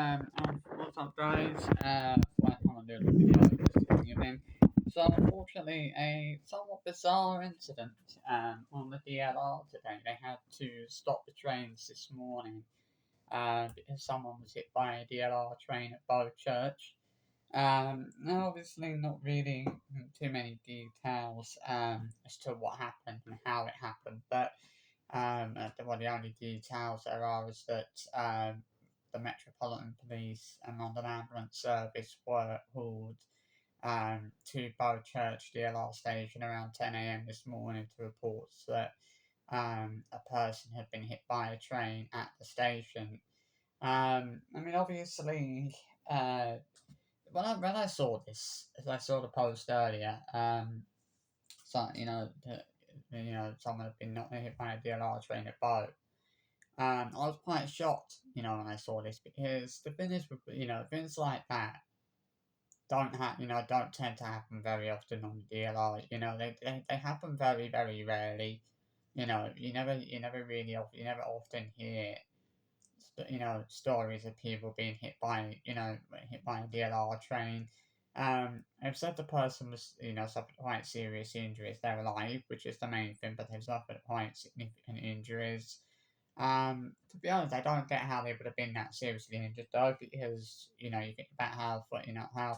And what's up, guys? Flight on a little video this evening. So, unfortunately, a somewhat bizarre incident on the DLR today. They had to stop the trains this morning because someone was hit by a DLR train at Bow Church. Now obviously, not really too many details as to what happened and how it happened, but the only details there are is that the Metropolitan Police and London Ambulance Service were hauled to Bow Church DLR station around 10 a.m. this morning to reports that a person had been hit by a train at the station. I mean, obviously, uh, when I saw this, as I saw the post earlier, so someone had been not hit by a DLR train at Bow. I was quite shocked, when I saw this because the thing is, with things like that don't tend to happen very often on the DLR. They happen very very rarely. You never often hear stories of people being hit by a DLR train. They've said the person was suffered quite serious injuries. They're alive, which is the main thing, but they've suffered quite significant injuries. To be honest, I don't get how they would have been that seriously injured though, because you think about how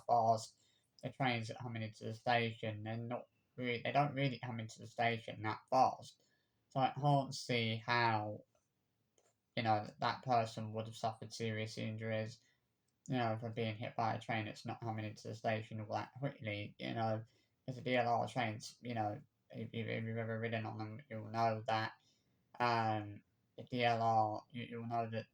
fast the trains are coming into the station. They don't really come into the station that fast. So I can't see how that person would have suffered serious injuries. From being hit by a train that's not coming into the station all that quickly. As a DLR trains, if you've ever ridden on them, you'll know that the DLR, you'll know that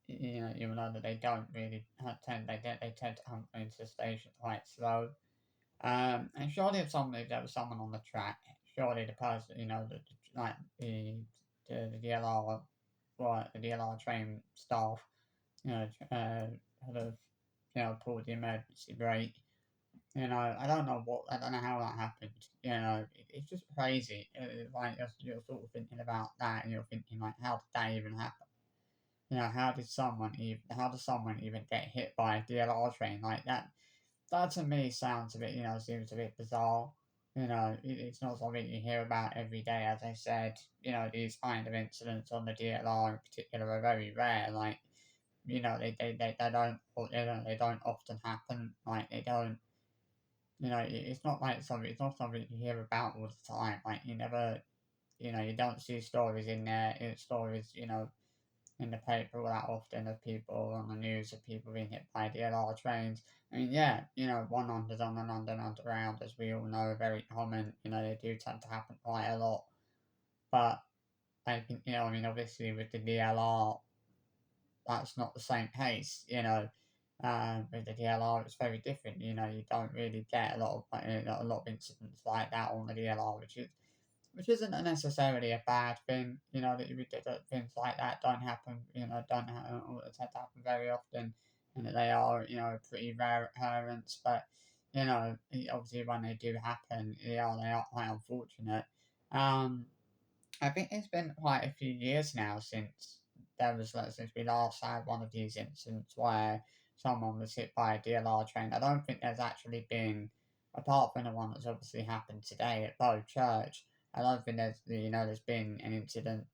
you'll know that they don't really they tend to come into the station quite slow. And surely if there was someone on the track, surely the person like the DLR the DLR train staff, would have pulled the emergency brake. I don't know how that happened. It's just crazy. Like you're sort of thinking about that, and you're thinking like, how did that even happen? How does someone even get hit by a DLR train like that? That to me sounds a bit, seems a bit bizarre. It's not something you hear about every day. As I said, these kind of incidents on the DLR in particular are very rare. Like, they don't often happen. Like, they don't it's not something you hear about all the time. Like you never, you don't see stories in there, stories, in the paper all that often of people on the news of people being hit by DLR trains. I mean, yeah, 100s on the London Underground, as we all know, are very common. They do tend to happen quite a lot. But I think, I mean, obviously with the DLR, that's not the same case. With the DLR, it's very different. You don't really get a lot of incidents like that on the DLR, which isn't necessarily a bad thing. That things like that don't happen. Don't tend to happen very often, and that they are pretty rare occurrence. But obviously when they do happen, they are quite unfortunate. Um, I think it's been quite a few years now since we last had one of these incidents where someone was hit by a DLR train. I don't think there's actually been, apart from the one that's obviously happened today at Bow Church. I don't think there's been an incident.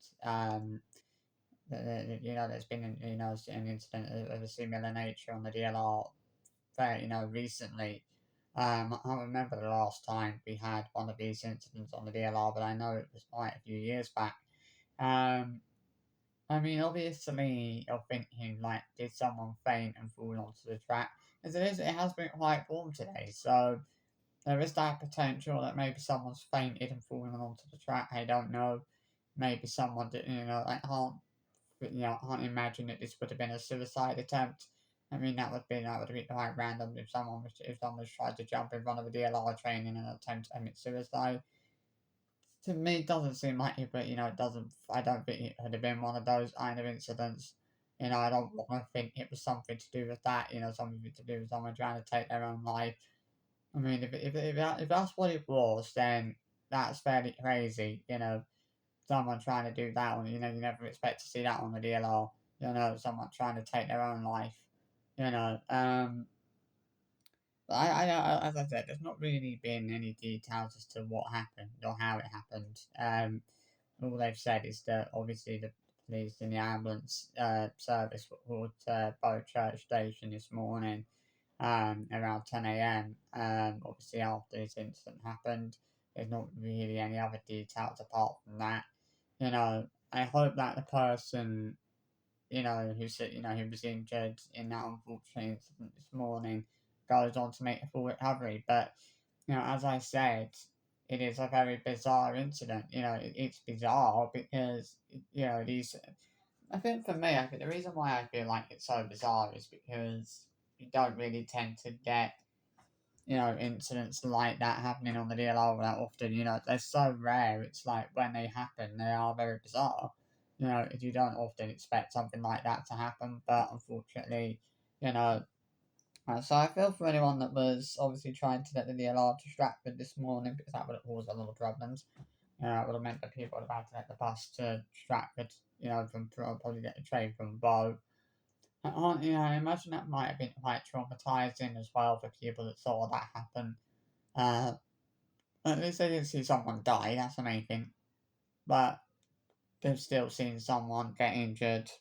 There's been an incident of a similar nature on the DLR very recently. I can't remember the last time we had one of these incidents on the DLR, but I know it was quite a few years back. Um, I mean, obviously, you're thinking like, did someone faint and fall onto the track? As it is, it has been quite warm today, so there is that potential that maybe someone's fainted and fallen onto the track. I don't know. Maybe someone did, I can't imagine that this would have been a suicide attempt. I mean, that would be quite random if someone was tried to jump in front of a DLR train in an attempt to commit suicide. To me, it doesn't seem like it, but it doesn't. I don't think it would have been one of those kind of incidents. I don't want to think it was something to do with that. Something to do with someone trying to take their own life. I mean, if that's what it was, then that's fairly crazy. Someone trying to do that one. You never expect to see that on the DLR. someone trying to take their own life, you know. But as I said, there's not really been any details as to what happened or how it happened. All they've said is that obviously the police and the ambulance service were called to Bow Church Station this morning around 10 a.m. Obviously, after this incident happened, there's not really any other details apart from that. I hope that the person, who said, who was injured in that unfortunate incident this morning goes on to make a full recovery. But, as I said, it is a very bizarre incident. It's bizarre because, these. I think for me, I think the reason why I feel like it's so bizarre is because you don't really tend to get, incidents like that happening on the DLR that often. They're so rare. It's like when they happen, they are very bizarre. You don't often expect something like that to happen, but unfortunately, you know, so I feel for anyone that was obviously trying to get the DLR to Stratford this morning because that would have caused a lot of problems. It would have meant that people would have had to get the bus to Stratford, from probably get the train from Bow. I imagine that might have been quite traumatizing as well for people that saw that happen. Uh, at least they didn't see someone die, that's the main thing. But they've still seen someone get injured.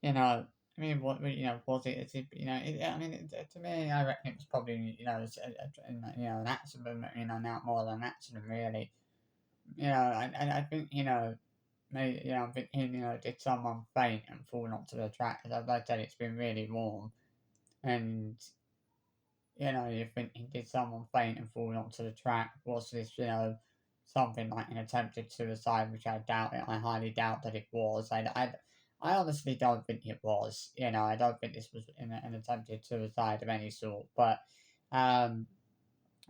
I mean, what was it? I mean, to me, I reckon it was probably an accident. Not more than an accident, really. I think maybe I'm thinking did someone faint and fall onto the track? As I said, it's been really warm, and you think did someone faint and fall onto the track? Was this something like an attempted suicide, which I doubt it. I highly doubt that it was. I honestly don't think it was. I don't think this was an attempted suicide of any sort. But I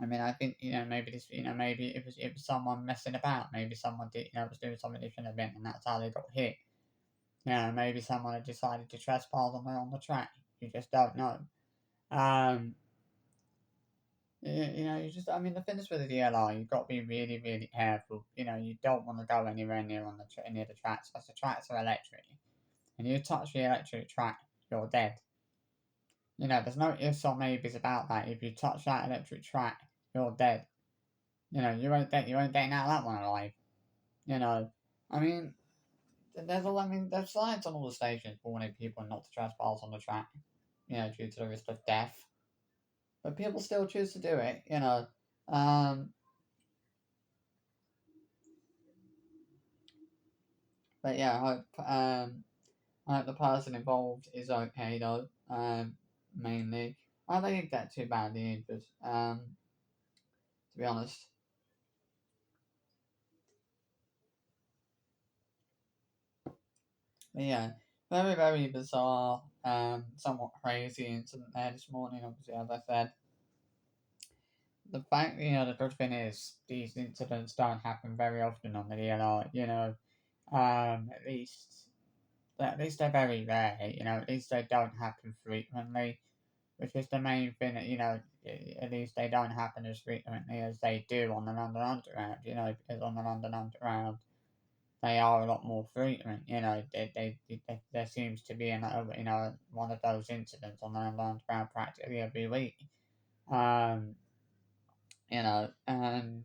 mean, I think maybe this maybe it was someone messing about. Maybe someone did was doing something they shouldn't have been, and that's how they got hit. Maybe someone had decided to trespass on the track. You just don't know. Um, you just, I mean, the thing is with the DLR, you've got to be really, really careful. You don't want to go anywhere near near the tracks because the tracks are electric. And you touch the electric track, you're dead. There's no ifs or maybes about that. If you touch that electric track, you're dead. You won't get out of that one alive. I mean, there's signs on all the stations warning people not to trespass on the track, due to the risk of death. But people still choose to do it, Um, but yeah, I hope the person involved is okay though. Mainly, I don't think get too badly injured. To be honest. But yeah, very very bizarre. Somewhat crazy incident there this morning. Obviously, as I said, the fact the good thing is these incidents don't happen very often on the DLR. At least they're very rare. At least they don't happen frequently, which is the main thing. At least they don't happen as frequently as they do on the London Underground. Because on the London Underground, they are a lot more frequent. There seems to be one of those incidents on the London Underground practically every week. Um, and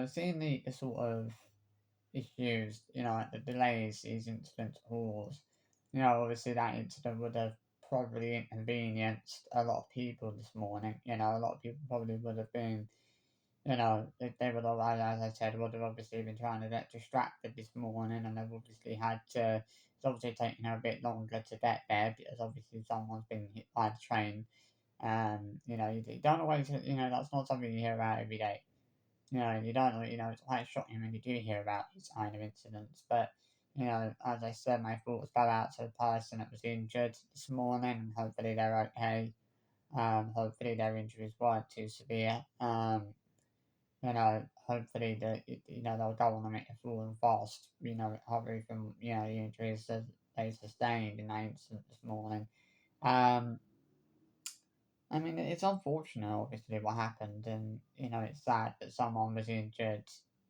seeing the sort of issues, like the delays these incidents cause. Obviously that incident would have probably inconvenienced a lot of people this morning. A lot of people probably would have been, they would have, as I said, would have obviously been trying to get distracted this morning, and they've obviously had to. It's obviously taking a bit longer to get there because obviously someone's been hit by the train. You don't always, that's not something you hear about every day. You don't know, it's quite shocking when you do hear about these kind of incidents. But, as I said, my thoughts go out to the person that was injured this morning, and hopefully they're okay. Hopefully their injuries weren't too severe. Hopefully they'll go on and make a full and fast, recovery from, the injuries that they sustained in that incident this morning. Um, I mean, it's unfortunate, obviously, what happened, and it's sad that someone was injured.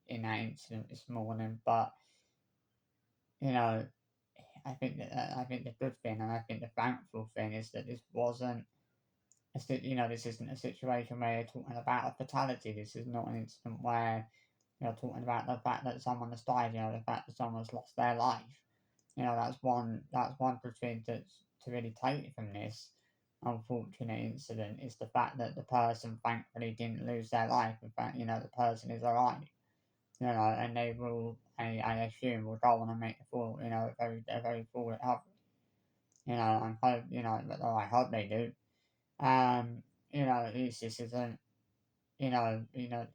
in that incident this morning. But you know, I think the good thing and I think the thankful thing is that this wasn't this isn't a situation where you're talking about a fatality. This is not an incident where you're talking about the fact that someone has died. The fact that someone's lost their life. That's one good thing to really take from this unfortunate incident is the fact that the person thankfully didn't lose their life. In fact, the person is alright. And they will, I assume, will go on and make a very full recovery. And hope, but I hope they do. At least this isn't, you know, you know,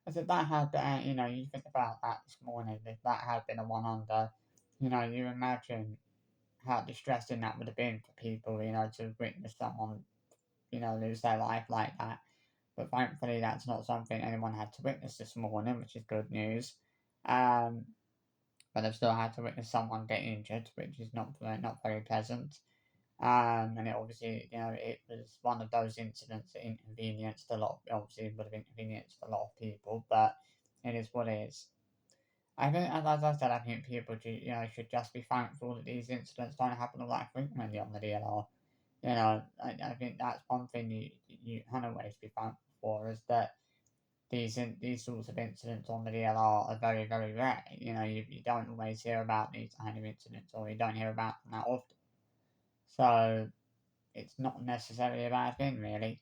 as if that had been, you think about that this morning, if that had been a one under, you imagine how distressing that would have been for people, to witness someone, lose their life like that. But thankfully, that's not something anyone had to witness this morning, which is good news. Um, but they've still had to witness someone get injured, which is not very pleasant. And it obviously, it was one of those incidents that inconvenienced a lot. Obviously, it would have inconvenienced a lot of people, but it is what it is. I think, as I said, I think people should just be thankful that these incidents don't happen all that frequently on the DLR. I think that's one thing you can always be thankful for is that these sorts of incidents on the DLR are very very rare. You don't always hear about these kind of incidents, or you don't hear about them that often. So it's not necessarily a bad thing, really.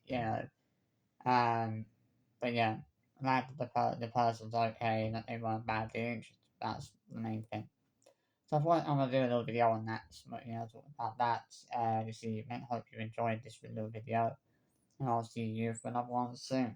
But yeah, glad that the person's okay and that they weren't badly injured. That's the main thing. So I thought I'm gonna do a little video on that, talking about that this evening. Hope you enjoyed this little video, and I'll see you for another one soon.